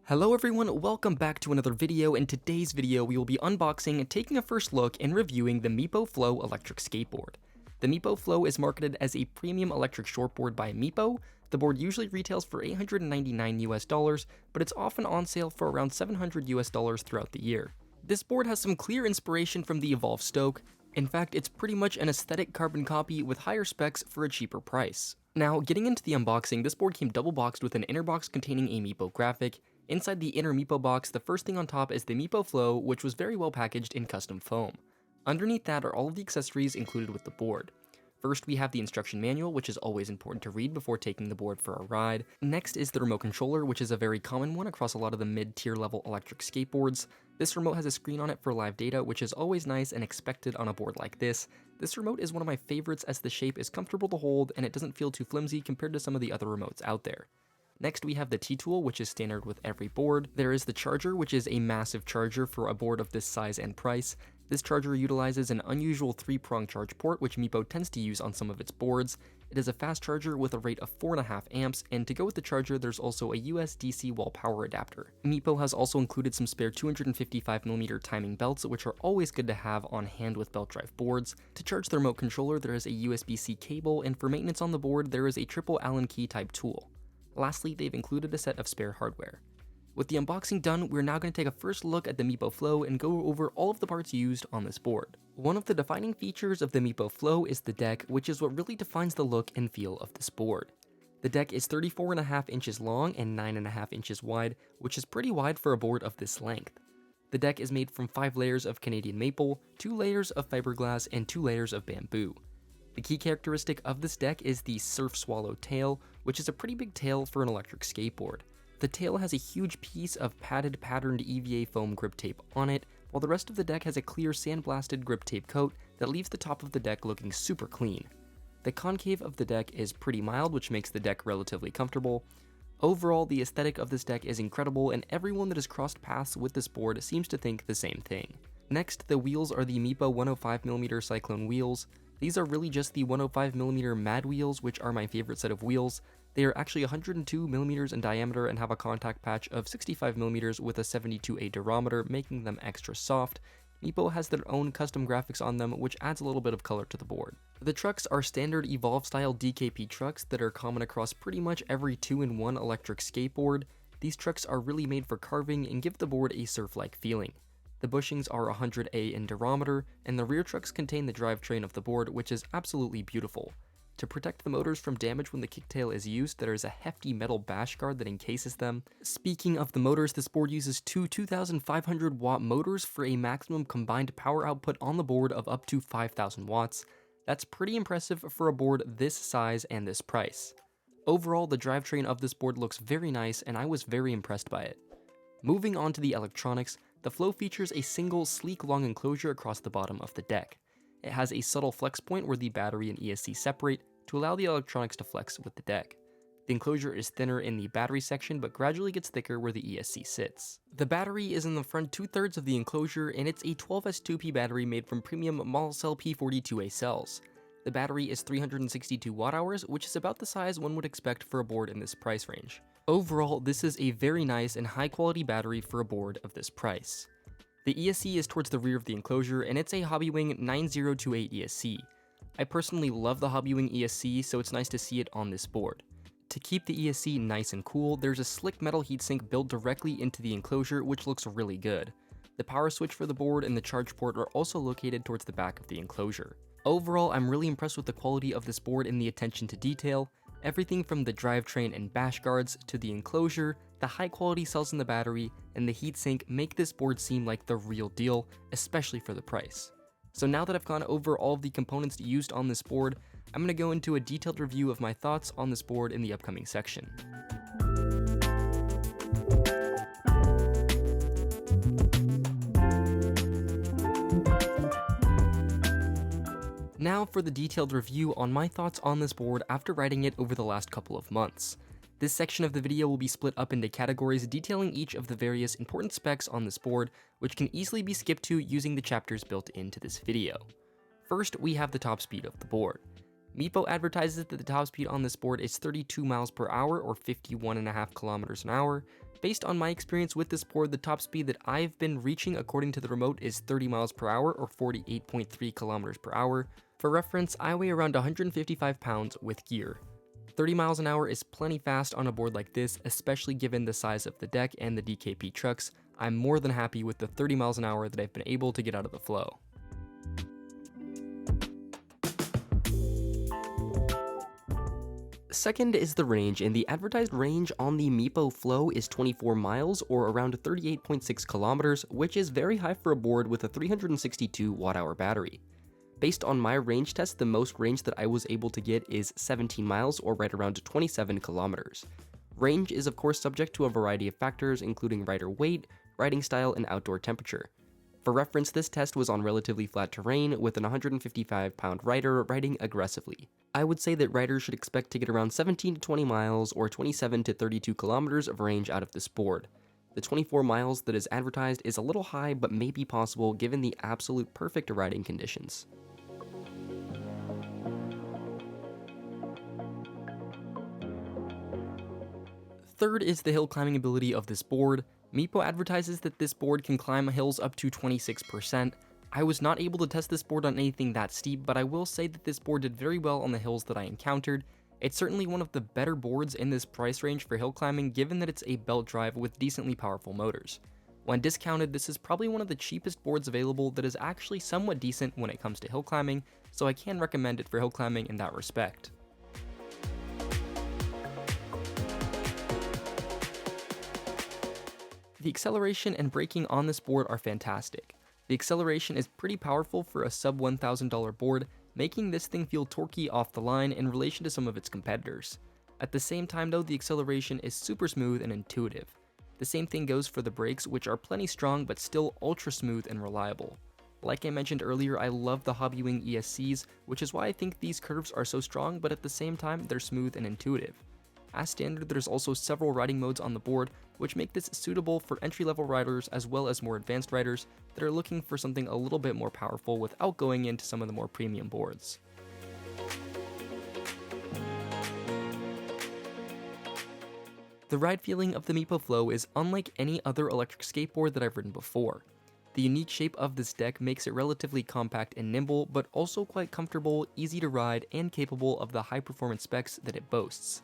Hello everyone, welcome back to another video. In today's video, we will be unboxing and taking a first look and reviewing the Meepo Flow electric skateboard. The Meepo Flow is marketed as a premium electric shortboard by Meepo. The board usually retails for $899 US, but it's often on sale for around $700 US throughout the year. This board has some clear inspiration from the Evolve Stoke. In fact, it's pretty much an aesthetic carbon copy with higher specs for a cheaper price. Now, getting into the unboxing, this board came double boxed with an inner box containing a Meepo graphic. Inside the inner Meepo box, the first thing on top is the Meepo Flow, which was very well packaged in custom foam. Underneath that are all of the accessories included with the board. First, we have the instruction manual, which is always important to read before taking the board for a ride. Next is the remote controller, which is a very common one across a lot of the mid-tier level electric skateboards. This remote has a screen on it for live data, which is always nice and expected on a board like this. This remote is one of my favorites as the shape is comfortable to hold and it doesn't feel too flimsy compared to some of the other remotes out there. Next, we have the T-tool, which is standard with every board. There is the charger, which is a massive charger for a board of this size and price. This charger utilizes an unusual 3-prong charge port, which Meepo tends to use on some of its boards. It is a fast charger with a rate of 4.5 amps, and to go with the charger, there's also a USB-C wall power adapter. Meepo has also included some spare 255mm timing belts, which are always good to have on hand with belt drive boards. To charge the remote controller, there is a USB-C cable, and for maintenance on the board, there is a triple Allen key type tool. Lastly, they've included a set of spare hardware. With the unboxing done, we're now going to take a first look at the Meepo Flow and go over all of the parts used on this board. One of the defining features of the Meepo Flow is the deck, which is what really defines the look and feel of this board. The deck is 34.5 inches long and 9.5 inches wide, which is pretty wide for a board of this length. The deck is made from 5 layers of Canadian maple, 2 layers of fiberglass, and 2 layers of bamboo. The key characteristic of this deck is the Surf Swallow tail, which is a pretty big tail for an electric skateboard. The tail has a huge piece of padded patterned EVA foam grip tape on it, while the rest of the deck has a clear sandblasted grip tape coat that leaves the top of the deck looking super clean. The concave of the deck is pretty mild, which makes the deck relatively comfortable. Overall, the aesthetic of this deck is incredible, and everyone that has crossed paths with this board seems to think the same thing. Next, the wheels are the Meepo 105mm Cyclone wheels. These are really just the 105mm Mad wheels, which are my favorite set of wheels. They are actually 102mm in diameter and have a contact patch of 65mm with a 72A durometer, making them extra soft. Meepo has their own custom graphics on them, which adds a little bit of color to the board. The trucks are standard Evolve style DKP trucks that are common across pretty much every 2-in-1 electric skateboard. These trucks are really made for carving and give the board a surf-like feeling. The bushings are 100A in durometer, and the rear trucks contain the drivetrain of the board, which is absolutely beautiful. To protect the motors from damage when the kicktail is used, there is a hefty metal bash guard that encases them. Speaking of the motors, this board uses two 2,500 watt motors for a maximum combined power output on the board of up to 5,000 watts. That's pretty impressive for a board this size and this price. Overall, the drivetrain of this board looks very nice, and I was very impressed by it. Moving on to the electronics, the Flow features a single sleek long enclosure across the bottom of the deck. It has a subtle flex point where the battery and ESC separate to allow the electronics to flex with the deck. The enclosure is thinner in the battery section but gradually gets thicker where the ESC sits. The battery is in the front 2/3 of the enclosure, and it's a 12S2P battery made from premium Molicel P42A cells. The battery is 362 watt-hours, which is about the size one would expect for a board in this price range. Overall, this is a very nice and high-quality battery for a board of this price. The ESC is towards the rear of the enclosure, and it's a Hobbywing 9028 ESC. I personally love the Hobbywing ESC, so it's nice to see it on this board. To keep the ESC nice and cool, there's a slick metal heatsink built directly into the enclosure, which looks really good. The power switch for the board and the charge port are also located towards the back of the enclosure. Overall, I'm really impressed with the quality of this board and the attention to detail. Everything from the drivetrain and bash guards to the enclosure, the high quality cells in the battery, and the heatsink make this board seem like the real deal, especially for the price. So now that I've gone over all of the components used on this board, I'm going to go into a detailed review of my thoughts on this board in the upcoming section. Now for the detailed review on my thoughts on this board after riding it over the last couple of months. This section of the video will be split up into categories detailing each of the various important specs on this board, which can easily be skipped to using the chapters built into this video. First, we have the top speed of the board. Meepo advertises that the top speed on this board is 32 miles per hour or 51.5 kilometers an hour. Based on my experience with this board, the top speed that I've been reaching according to the remote is 30 miles per hour or 48.3 kilometers per hour. For reference, I weigh around 155 pounds with gear. 30 miles an hour is plenty fast on a board like this, especially given the size of the deck and the DKP trucks. I'm more than happy with the 30 miles an hour that I've been able to get out of the Flow. Second is the range, and the advertised range on the Meepo Flow is 24 miles or around 38.6 kilometers, which is very high for a board with a 362 watt-hour battery. Based on my range test, the most range that I was able to get is 17 miles or right around 27 kilometers. Range is of course subject to a variety of factors, including rider weight, riding style, and outdoor temperature. For reference, this test was on relatively flat terrain with an 155-pound rider riding aggressively. I would say that riders should expect to get around 17 to 20 miles or 27 to 32 kilometers of range out of this board. The 24 miles that is advertised is a little high, but may be possible given the absolute perfect riding conditions. Third is the hill climbing ability of this board. Meepo advertises that this board can climb hills up to 26%. I was not able to test this board on anything that steep, but I will say that this board did very well on the hills that I encountered. It's certainly one of the better boards in this price range for hill climbing, given that it's a belt drive with decently powerful motors. When discounted, this is probably one of the cheapest boards available that is actually somewhat decent when it comes to hill climbing, so I can recommend it for hill climbing in that respect. The acceleration and braking on this board are fantastic. The acceleration is pretty powerful for a sub $1,000 board, making this thing feel torquey off the line in relation to some of its competitors. At the same time though, the acceleration is super smooth and intuitive. The same thing goes for the brakes, which are plenty strong but still ultra smooth and reliable. Like I mentioned earlier, I love the Hobbywing ESCs, which is why I think these curves are so strong, but at the same time they're smooth and intuitive. As standard, there's also several riding modes on the board, which make this suitable for entry-level riders as well as more advanced riders that are looking for something a little bit more powerful without going into some of the more premium boards. The ride feeling of the Meepo Flow is unlike any other electric skateboard that I've ridden before. The unique shape of this deck makes it relatively compact and nimble, but also quite comfortable, easy to ride, and capable of the high-performance specs that it boasts.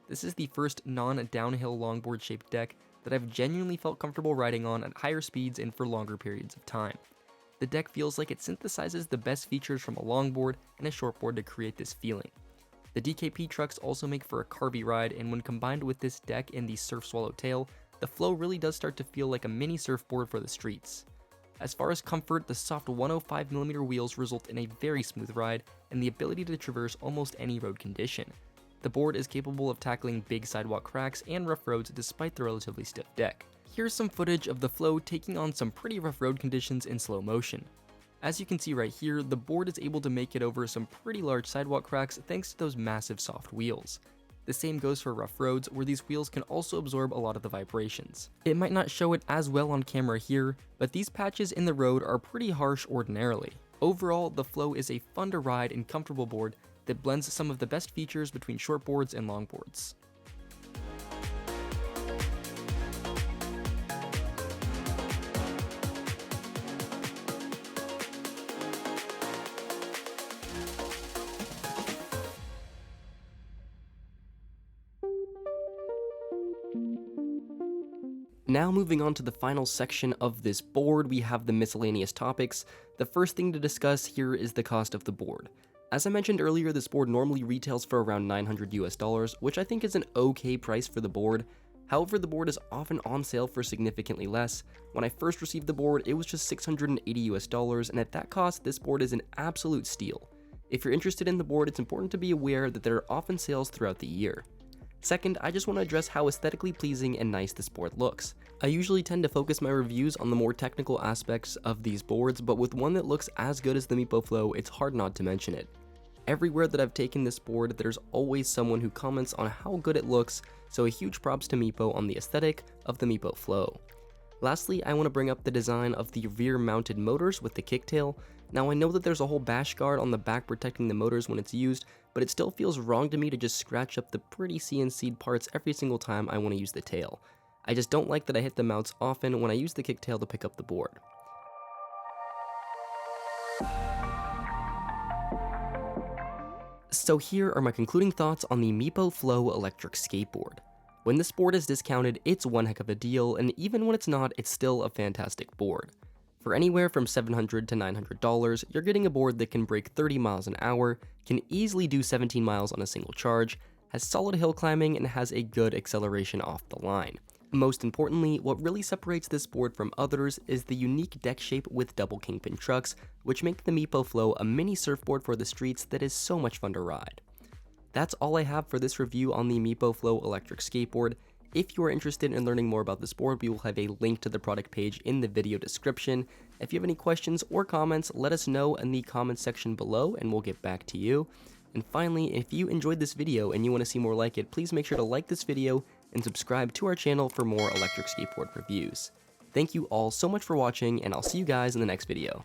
This is the first non-downhill longboard shaped deck that I've genuinely felt comfortable riding on at higher speeds and for longer periods of time. The deck feels like it synthesizes the best features from a longboard and a shortboard to create this feeling. The DKP trucks also make for a carby ride, and when combined with this deck and the Surf Swallowtail, the Flow really does start to feel like a mini surfboard for the streets. As far as comfort, the soft 105mm wheels result in a very smooth ride and the ability to traverse almost any road condition. The board is capable of tackling big sidewalk cracks and rough roads despite the relatively stiff deck. Here's some footage of the Flow taking on some pretty rough road conditions in slow motion. As you can see right here, the board is able to make it over some pretty large sidewalk cracks thanks to those massive soft wheels. The same goes for rough roads, where these wheels can also absorb a lot of the vibrations. It might not show it as well on camera here, but these patches in the road are pretty harsh ordinarily. Overall, the Flow is a fun to ride and comfortable board that blends some of the best features between shortboards and longboards. Now moving on to the final section of this board, we have the miscellaneous topics. The first thing to discuss here is the cost of the board. As I mentioned earlier, this board normally retails for around $900 US, which I think is an okay price for the board. However, the board is often on sale for significantly less. When I first received the board, it was just $680 US, and at that cost, this board is an absolute steal. If you're interested in the board, it's important to be aware that there are often sales throughout the year. Second, I just want to address how aesthetically pleasing and nice this board looks. I usually tend to focus my reviews on the more technical aspects of these boards, but with one that looks as good as the Meepo Flow, it's hard not to mention it. Everywhere that I've taken this board, there's always someone who comments on how good it looks, so a huge props to Meepo on the aesthetic of the Meepo Flow. Lastly, I want to bring up the design of the rear mounted motors with the kicktail. Now I know that there's a whole bash guard on the back protecting the motors when it's used, but it still feels wrong to me to just scratch up the pretty CNC'd parts every single time I want to use the tail. I just don't like that I hit the mounts often when I use the kicktail to pick up the board. So here are my concluding thoughts on the Meepo Flow electric skateboard. When this board is discounted, it's one heck of a deal, and even when it's not, it's still a fantastic board. For anywhere from $700 to $900, you're getting a board that can break 30 miles an hour, can easily do 17 miles on a single charge, has solid hill climbing, and has a good acceleration off the line. Most importantly, what really separates this board from others is the unique deck shape with double kingpin trucks, which make the Meepo Flow a mini surfboard for the streets that is so much fun to ride. That's all I have for this review on the Meepo Flow electric skateboard. If you are interested in learning more about this board, we will have a link to the product page in the video description. If you have any questions or comments, let us know in the comments section below and we'll get back to you. And finally, if you enjoyed this video and you want to see more like it, please make sure to like this video and subscribe to our channel for more electric skateboard reviews. Thank you all so much for watching, and I'll see you guys in the next video.